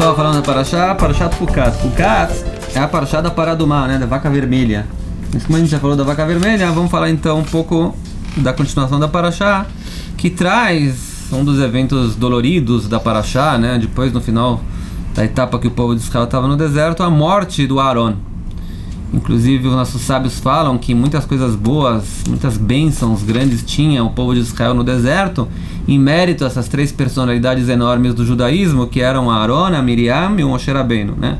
pessoal falando da Parashat Pukat. Pukat é a Parashat da Paradumá, né, da vaca vermelha. Mas como a gente já falou da vaca vermelha, vamos falar então um pouco da continuação da Parashat, que traz um dos eventos doloridos da Parashat, né, depois no final da etapa que o povo de Israel estava no deserto, a morte do Aaron. Inclusive os nossos sábios falam que muitas coisas boas, muitas bênçãos grandes tinha o povo de Israel no deserto, em mérito a essas três personalidades enormes do judaísmo, que eram Aaron, a Miriam e o Moshe Rabbeinu, né?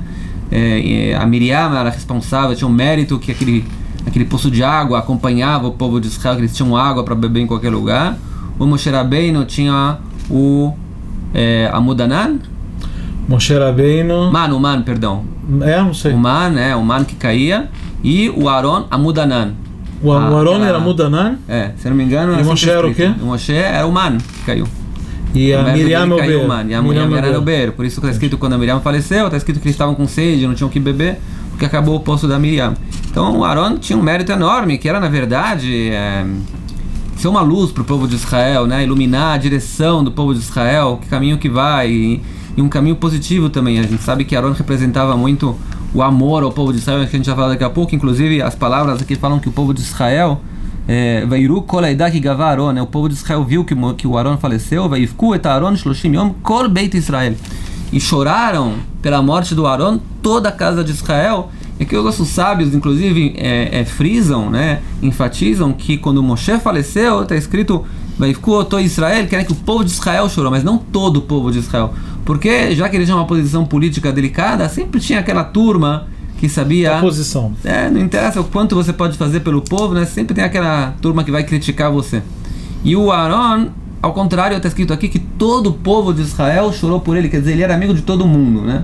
A Miriam era responsável, tinha um mérito que aquele poço de água acompanhava o povo de Israel, que eles tinham água para beber em qualquer lugar. O Moshe Rabbeinu tinha o Amudanan, Moshe Rabbeinu... Man, perdão. Não sei. O man que caía. E o Aaron, Amudanan. O Aaron era Amudanan? Se não me engano... E o Moshe era o quê? O Moshe era o man que caiu. E a Miriam é o Beer. E a Miriam era o Beer. Por isso está escrito, quando a Miriam faleceu, está escrito que eles estavam com sede, não tinham o que beber, porque acabou o poço da Miriam. Então o Aaron tinha um mérito enorme, que era, na verdade... ser uma luz para o povo de Israel, né? Iluminar a direção do povo de Israel, que caminho que vai, e um caminho positivo também. A gente sabe que Aaron representava muito o amor ao povo de Israel, que a gente vai falar daqui a pouco. Inclusive as palavras aqui falam que o povo de Israel, Vairu kol ha'edah ki gava Aaron, né? O povo de Israel viu que o Aaron faleceu, Vaivku et Aaron shloshim yom kol beit Israel, e choraram pela morte do Aaron toda a casa de Israel. É que os nossos sábios, inclusive, frisam, né, enfatizam que quando Moshe faleceu, está escrito Vaivku oto Israel, que era que o povo de Israel chorou, mas não todo o povo de Israel. Porque, já que eles tinham uma posição política delicada, sempre tinha aquela turma que sabia... A posição. Não interessa o quanto você pode fazer pelo povo, né, sempre tem aquela turma que vai criticar você. E o Aaron, ao contrário, está escrito aqui que todo o povo de Israel chorou por ele, quer dizer, ele era amigo de todo mundo, né?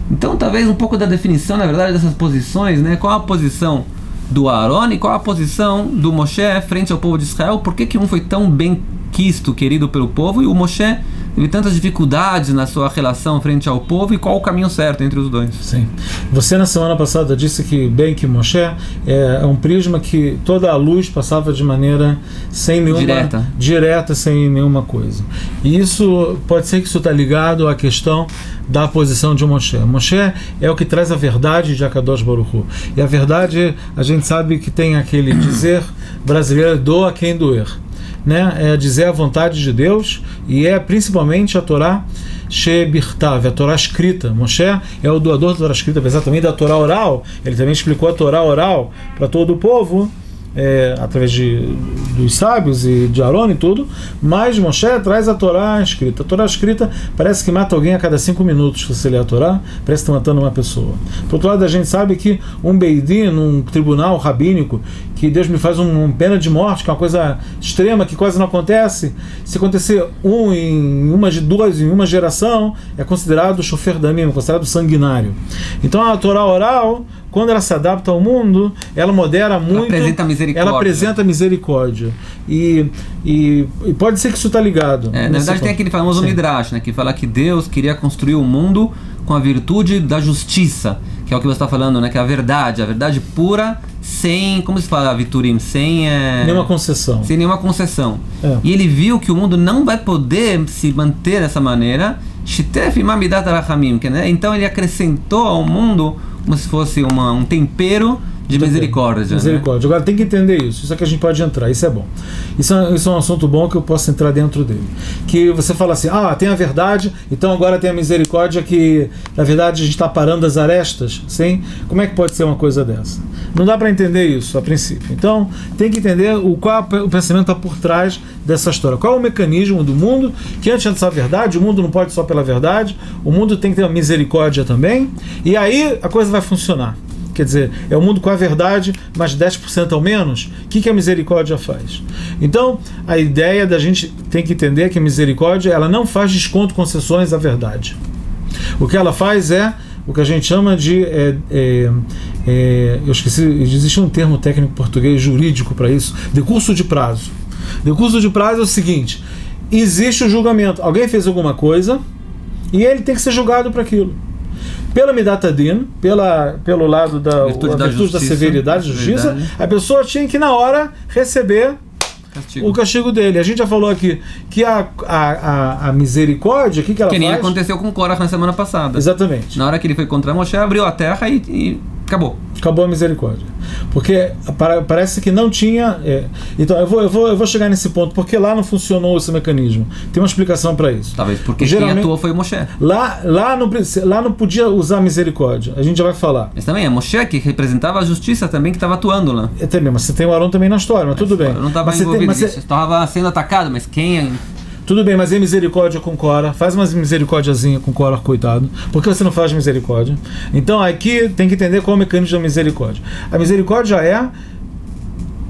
Então, talvez um pouco da definição, na verdade, dessas posições, né? Qual a posição do Aaron e qual a posição do Moshe frente ao povo de Israel? Por que um foi tão bem quisto, querido pelo povo, e o Moshe teve tantas dificuldades na sua relação frente ao povo, e qual o caminho certo entre os dois? Sim. Você na semana passada disse que Moshe é um prisma que toda a luz passava de maneira sem nenhuma direta, sem nenhuma coisa. E isso pode ser que isso está ligado à questão da posição de Moshe. Moshe é o que traz a verdade de Akadosh Baruch Hu. E a verdade, a gente sabe que tem aquele dizer brasileiro, doa quem doer, né? É dizer a vontade de Deus, e é principalmente a Torá Shebirtav, a Torá escrita. Moshe é o doador da Torá escrita, apesar também da Torá oral. Ele também explicou a Torá oral para todo o povo, através dos sábios e de Aaron e tudo, mas Moshe traz a Torá escrita. A Torá escrita parece que mata alguém a cada 5 minutos. Se você lê a Torá, parece que está matando uma pessoa. Por outro lado, a gente sabe que um beidin, um tribunal rabínico, que Deus me faz uma pena de morte, que é uma coisa extrema, que quase não acontece, se acontecer em uma geração, é considerado chofer damim, é considerado sanguinário. Então a Torá oral, quando ela se adapta ao mundo, ela modera muito, ela apresenta misericórdia. E pode ser que isso está ligado. Na verdade, tem aquele famoso Midrash, né, que fala que Deus queria construir o mundo com a virtude da justiça, que é o que você está falando, né, que é a verdade pura, sem, como se fala, Viturim, sem nenhuma concessão. Sem nenhuma concessão. E ele viu que o mundo não vai poder se manter dessa maneira, então ele acrescentou ao mundo como se fosse um tempero de misericórdia. Misericórdia. Agora tem que entender isso. Isso é que a gente pode entrar. Isso é bom. Isso é um assunto bom que eu posso entrar dentro dele. Que você fala assim, tem a verdade, então agora tem a misericórdia, que na verdade a gente está parando as arestas. Sim? Como é que pode ser uma coisa dessa? Não dá para entender isso a princípio. Então tem que entender qual o pensamento está por trás dessa história. Qual é o mecanismo do mundo que, antes dessa verdade, o mundo não pode só pela verdade, o mundo tem que ter uma misericórdia também, e aí a coisa vai funcionar. Quer dizer, é o mundo com a verdade, mas 10% ao menos. O que a misericórdia faz? Então, a ideia da gente tem que entender que a misericórdia, ela não faz desconto, concessões à verdade. O que ela faz é o que a gente chama de... eu esqueci, existe um termo técnico português jurídico para isso, decurso de prazo. Decurso de prazo é o seguinte: existe o julgamento. Alguém fez alguma coisa e ele tem que ser julgado para aquilo. Pela Midat Adin, pelo lado da virtude da severidade, da justiça, a pessoa tinha que na hora receber o castigo dele. A gente já falou aqui que a misericórdia, o que ela faz? Que nem aconteceu com Korah na semana passada. Exatamente. Na hora que ele foi contra Moshe, abriu a terra e acabou. Acabou a misericórdia. Porque parece que não tinha... Então, eu vou chegar nesse ponto, porque lá não funcionou esse mecanismo. Tem uma explicação para isso. Talvez porque quem atuou foi o Moshe. Lá não podia usar misericórdia. A gente já vai falar. Mas também é Moshe que representava a justiça também, que estava atuando lá. Também, mas você tem o Arão também na história, mas tudo bem. Eu não estava envolvido nisso. Estava sendo atacado, mas quem... Tudo bem, mas é misericórdia com Korah. Faz uma misericórdiazinha com Korah, coitado. Por que você não faz misericórdia? Então aqui tem que entender qual é o mecanismo da misericórdia. A misericórdia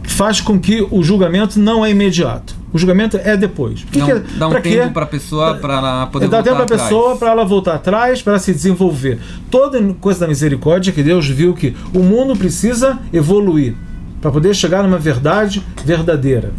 faz com que o julgamento não é imediato. O julgamento é depois. Dá um tempo para a pessoa para ela poder voltar atrás. Dá tempo para a pessoa para ela voltar atrás, para ela se desenvolver. Toda coisa da misericórdia é que Deus viu que o mundo precisa evoluir para poder chegar numa verdade verdadeira.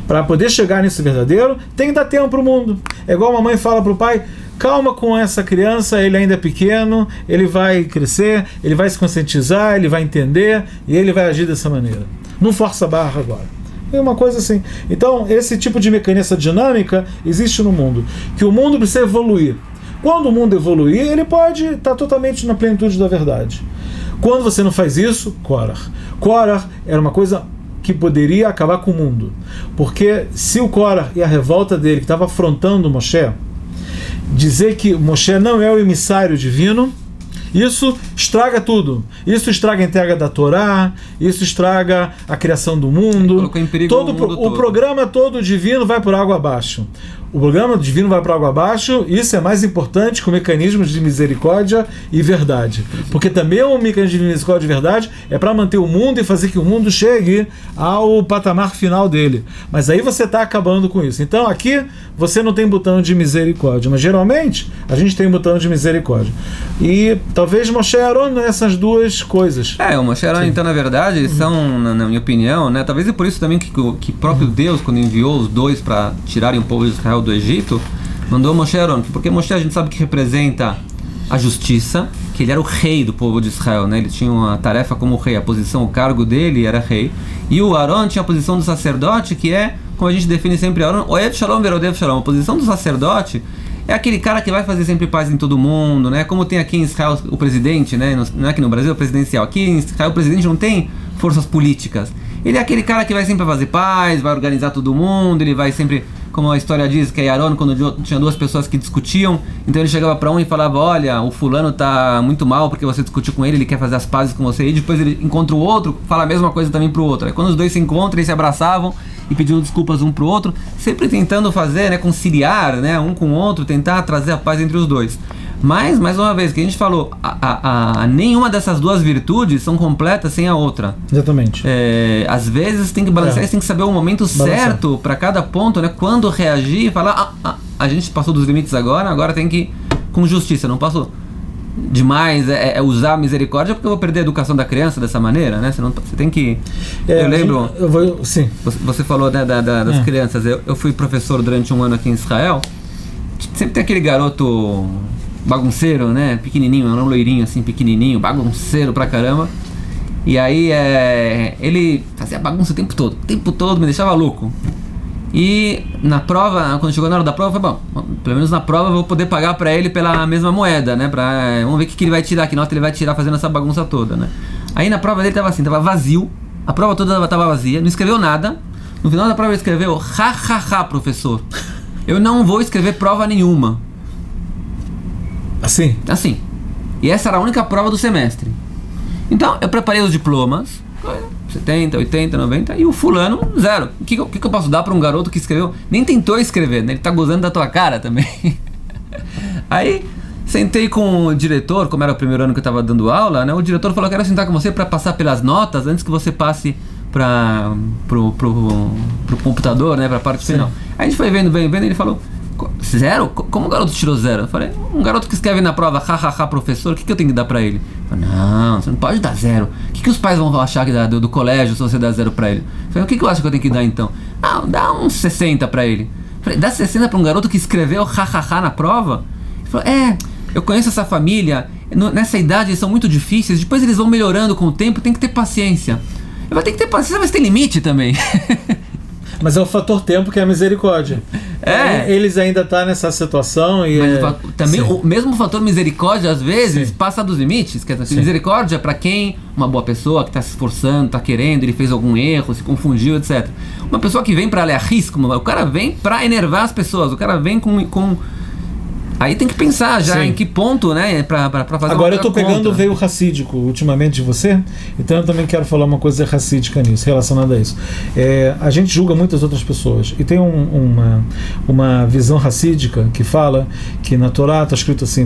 Para poder chegar nisso verdadeiro, tem que dar tempo para o mundo. É igual a mamãe fala para o pai: calma com essa criança, ele ainda é pequeno, ele vai crescer, ele vai se conscientizar, ele vai entender e ele vai agir dessa maneira. Não força a barra agora. É uma coisa assim. Então, esse tipo de mecanismo, essa dinâmica existe no mundo. Que o mundo precisa evoluir. Quando o mundo evoluir, ele pode estar totalmente na plenitude da verdade. Quando você não faz isso, Korah era uma coisa que poderia acabar com o mundo. Porque se o Korah e a revolta dele, que estava afrontando Moshe, dizer que Moshe não é o emissário divino, isso estraga tudo. Isso estraga a entrega da Torá, isso estraga a criação do mundo. Colocou em perigo o mundo todo. O programa todo divino vai por água abaixo. O programa divino vai por água abaixo, isso é mais importante que o mecanismo de misericórdia e verdade. Porque também o mecanismo de misericórdia e verdade é para manter o mundo e fazer que o mundo chegue ao patamar final dele. Mas aí você está acabando com isso. Então aqui você não tem botão de misericórdia, mas geralmente a gente tem botão de misericórdia. E talvez Moshe e Aaron essas duas coisas. O Moshe e Aaron, então, na verdade, são, na minha opinião, né, talvez é por isso também que próprio Deus, quando enviou os dois para tirarem o povo de Israel do Egito, mandou Moshe e Aaron, porque Moshe a gente sabe que representa a justiça, que ele era o rei do povo de Israel, né? Ele tinha uma tarefa como rei, a posição, o cargo dele era rei, e o Aaron tinha a posição do sacerdote, que é, como a gente define sempre, Aaron, Oev Shalom Verodev Shalom. A posição do sacerdote é aquele cara que vai fazer sempre paz em todo mundo, né? Como tem aqui em Israel o presidente, né? Não é aqui no Brasil, é presidencial. Aqui em Israel o presidente não tem forças políticas. Ele é aquele cara que vai sempre fazer paz, vai organizar todo mundo, ele vai sempre, como a história diz, que é Aaron, quando tinha duas pessoas que discutiam, então ele chegava para um e falava: olha, o fulano tá muito mal porque você discutiu com ele quer fazer as pazes com você, e depois ele encontra o outro, fala a mesma coisa também pro outro. Aí quando os dois se encontram, eles se abraçavam e pediam desculpas um pro outro, sempre tentando fazer, né, conciliar, né, um com o outro, tentar trazer a paz entre os dois. Mas, mais uma vez, que a gente falou, nenhuma dessas duas virtudes são completas sem a outra. Exatamente. Às vezes tem que balancear, tem que saber o momento certo para cada ponto, né? Quando reagir e falar: a gente passou dos limites agora tem que ir com justiça, não passou demais, usar a misericórdia porque eu vou perder a educação da criança dessa maneira, né? Você tem que... eu lembro... Sim. Você falou, né, das crianças. Eu fui professor durante um ano aqui em Israel. Sempre tem aquele garoto bagunceiro, né? Pequenininho, um loirinho assim, pequenininho, bagunceiro pra caramba. E aí ele fazia bagunça o tempo todo, me deixava louco. E na prova, quando chegou na hora da prova, eu falei: bom, pelo menos na prova eu vou poder pagar pra ele pela mesma moeda, né? Vamos ver o que ele vai tirar, que nota ele vai tirar fazendo essa bagunça toda, né? Aí na prova dele tava assim, tava vazio, a prova toda tava vazia, não escreveu nada. No final da prova ele escreveu: ha, professor, eu não vou escrever prova nenhuma. Assim? Assim. E essa era a única prova do semestre. Então eu preparei os diplomas, 70, 80, 90, e o fulano, 0. O que eu posso dar para um garoto que escreveu? Nem tentou escrever, né? Ele tá gozando da tua cara também. Aí, sentei com o diretor, como era o primeiro ano que eu tava dando aula, né? O diretor falou: quero sentar com você para passar pelas notas antes que você passe pro computador, né? Pra parte final. Aí a gente foi vendo, e ele falou: 0? Como o garoto tirou 0? Eu falei: um garoto que escreve na prova, ha, professor, o que eu tenho que dar pra ele? Eu falei: não, você não pode dar 0. O que os pais vão achar do colégio se você der 0 pra ele? Eu falei: o que eu acho que eu tenho que dar então? Dá uns 60 pra ele. Eu falei: dá 60 pra um garoto que escreveu ha na prova? Ele falou: eu conheço essa família, nessa idade eles são muito difíceis, depois eles vão melhorando com o tempo, tem que ter paciência. Eu falei: tem que ter paciência, mas tem limite também. Mas é o fator tempo que é a misericórdia. Eles ainda estão nessa situação e também o mesmo fator misericórdia às vezes passa dos limites. Quer dizer, misericórdia para quem uma boa pessoa que está se esforçando, está querendo, ele fez algum erro, se confundiu, etc. Uma pessoa que vem para ler a risco, o cara vem para enervar as pessoas, o cara vem com aí tem que pensar já em que ponto, né, pra fazer. Agora eu tô pegando o veio racídico ultimamente de você, então eu também quero falar uma coisa racídica nisso, relacionada a isso. A gente julga muitas outras pessoas, e tem uma visão racídica que fala que na Torá está escrito assim,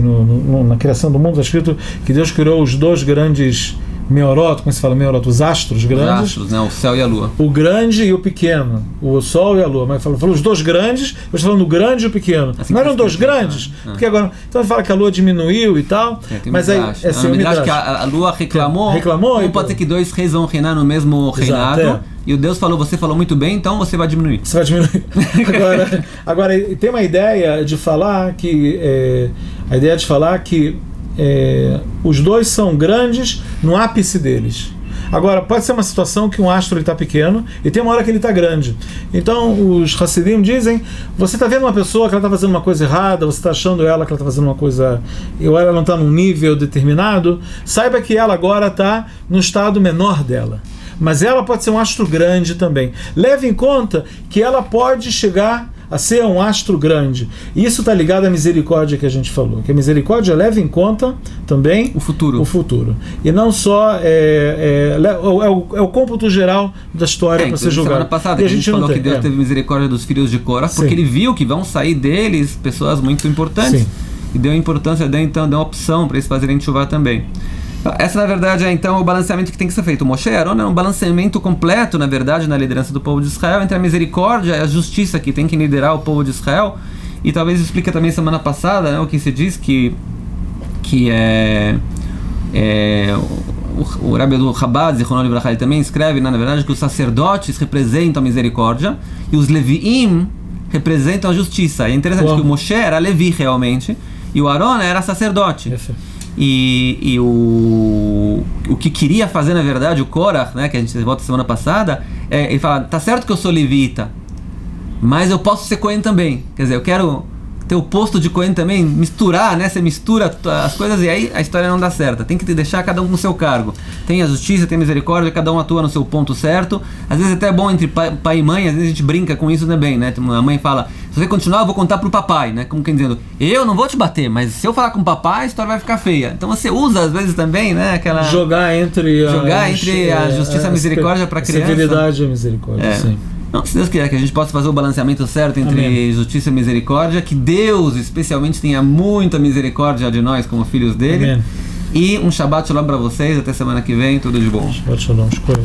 na criação do mundo está escrito que Deus criou os dois grandes meorot, como se fala meorot? Os astros grandes. Os astros, né? O céu e a lua. O grande e o pequeno. O sol e a lua. Mas falou os dois grandes, eu estou falando o grande e o pequeno. Assim não eram dois grandes? Porque agora, então fala que a lua diminuiu e tal. Mas aí é assim, que a lua reclamou. Ou pode ser que dois reis vão reinar no mesmo reinado. E o Deus falou, você falou muito bem, então você vai diminuir. Você vai diminuir. Agora tem uma ideia de falar que os dois são grandes no ápice deles. Agora, pode ser uma situação que um astro está pequeno e tem uma hora que ele está grande. Então, os Hassidim dizem, você está vendo uma pessoa que ela está fazendo uma coisa errada, você está achando ela que ela está fazendo uma coisa, ou ela não está num nível determinado, saiba que ela agora está no estado menor dela. Mas ela pode ser um astro grande também. Leve em conta que ela pode chegar a ser um astro grande. Isso está ligado à misericórdia que a gente falou. Que a misericórdia leva em conta também o futuro. E não só é o cômputo geral da história para ser julgado. Semana passada, a gente falou que Deus teve misericórdia dos filhos de Cora, porque ele viu que vão sair deles pessoas muito importantes. E deu importância, deu uma opção para eles fazerem chuvá também. Essa, na verdade, é então o balanceamento que tem que ser feito. O Moshe e Aaron é um balanceamento completo, na verdade, na liderança do povo de Israel, entre a misericórdia e a justiça que tem que liderar o povo de Israel. E talvez explique também semana passada, né, o que se diz que o Rabbi do Chabad, Zichrono Libraha, ele também escreve, na verdade, que os sacerdotes representam a misericórdia e os Leviim representam a justiça. E é interessante que o Moshe era Levi realmente e o Aaron era sacerdote. E o que queria fazer, na verdade, o Korach, né, que a gente volta semana passada, ele fala, tá certo que eu sou levita, mas eu posso ser Cohen também. Quer dizer, eu quero ter o posto de Cohen também, misturar, né? Você mistura as coisas e aí a história não dá certa. Tem que deixar cada um no seu cargo. Tem a justiça, tem a misericórdia, cada um atua no seu ponto certo. Às vezes até é bom entre pai e mãe, às vezes a gente brinca com isso também, né? A mãe fala, se você continuar eu vou contar pro papai, né? Como quem dizendo, eu não vou te bater, mas se eu falar com o papai a história vai ficar feia. Então você usa às vezes também, né? Aquela... Jogar entre a justiça e a misericórdia para criança. Severidade e a misericórdia, sim. Não, se Deus quiser que a gente possa fazer o balanceamento certo entre justiça e misericórdia, que Deus especialmente tenha muita misericórdia de nós como filhos dele. Amém. E um Shabbat Shalom para vocês, até semana que vem, tudo de bom. Shabbat Shalom, escolha.